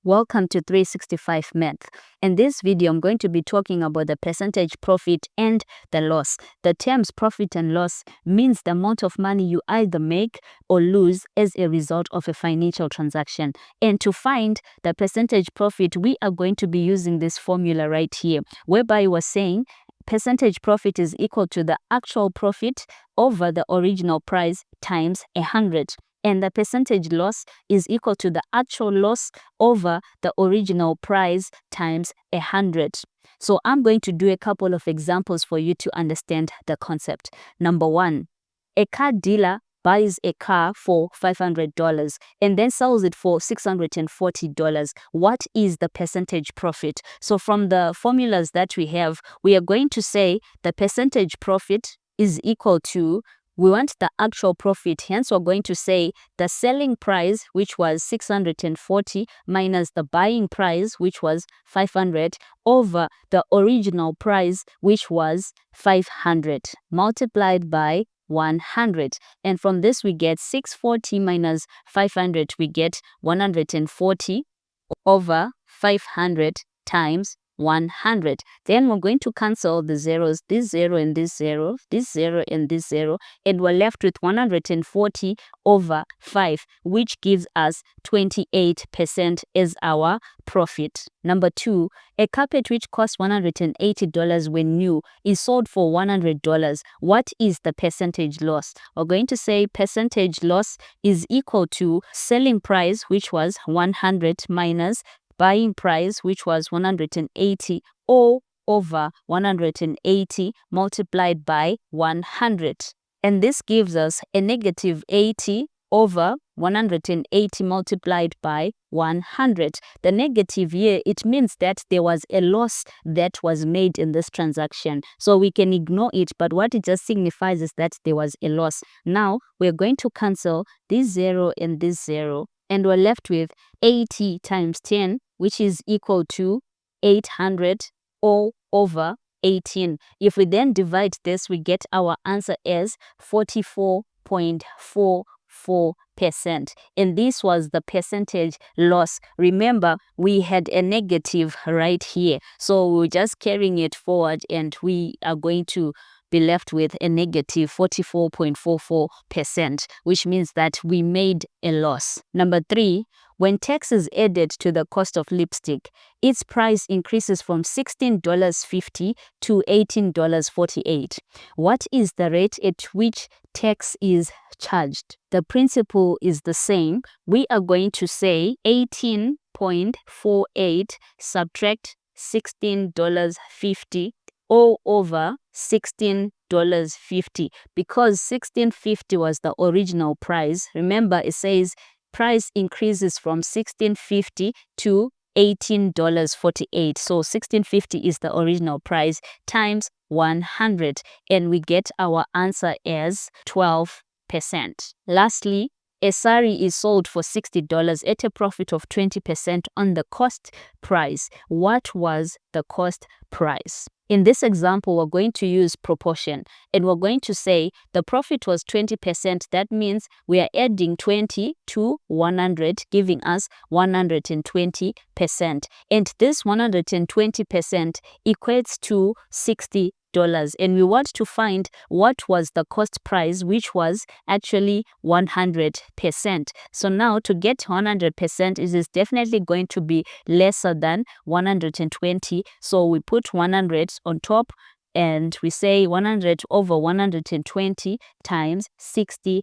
Welcome to 365 Math. In this video, I'm going to be talking about the percentage profit and the loss. The terms profit and loss means the amount of money you either make or lose as a result of a financial transaction. And to find the percentage profit, we are going to be using this formula right here, whereby we're saying percentage profit is equal to the actual profit over the original price times 100. And the percentage loss is equal to the actual loss over the original price times 100. So I'm going to do a couple of examples for you to understand the concept. Number one, a car dealer buys a car for $500 and then sells it for $640. What is the percentage profit? So from the formulas that we have, we are going to say the percentage profit is equal to, we want the actual profit, hence we're going to say the selling price, which was 640, minus the buying price, which was 500, over the original price, which was 500, multiplied by 100. And from this we get 640 minus 500, we get 140 over 500 times 100. Then we're going to cancel the zeros, this 0 and this 0, this 0 and this 0, and we're left with 140 over 5, which gives us 28% as our profit. Number two, a carpet which costs $180 when new is sold for $100. What is the percentage loss? We're going to say percentage loss is equal to selling price, which was 100, minus buying price, which was 180, all over 180 multiplied by 100. And this gives us a negative 80 over 180 multiplied by 100. The negative here, it means that there was a loss that was made in this transaction. So we can ignore it, but what it just signifies is that there was a loss. Now we're going to cancel this 0 and this 0, and we're left with 80 times 10, which is equal to 800 all over 18. If we then divide this, we get our answer as 44.44%. And this was the percentage loss. Remember, we had a negative right here. So we're just carrying it forward, and we are going to be left with a negative 44.44%, which means that we made a loss. Number three, when tax is added to the cost of lipstick, its price increases from $16.50 to $18.48. What is the rate at which tax is charged? The principle is the same. We are going to say 18.48 subtract $16.50 all over $16.50, because $16.50 was the original price. Remember, it says price increases from $16.50 to $18.48. So $16.50 is the original price times 100, and we get our answer as 12%. Lastly, a sari is sold for $60 at a profit of 20% on the cost price. What was the cost price? In this example, we're going to use proportion, and we're going to say the profit was 20%. That means we are adding 20 to 100, giving us 120%. And this 120% equates to $60. And we want to find what was the cost price, which was actually 100%. So now to get 100%, it is definitely going to be lesser than 120. So we put 100 on top, and we say 100 over 120 times $60.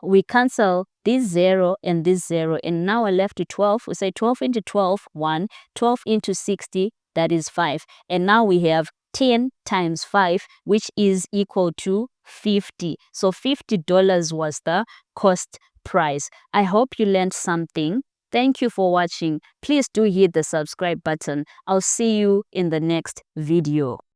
We cancel this 0 and this 0, and now we're left with 12. We say 12 into 12, 1. 12 into 60, that is 5. And now we have 10 times 5, which is equal to 50. So $50 was the cost price. I hope you learned something. Thank you for watching. Please do hit the subscribe button. I'll see you in the next video.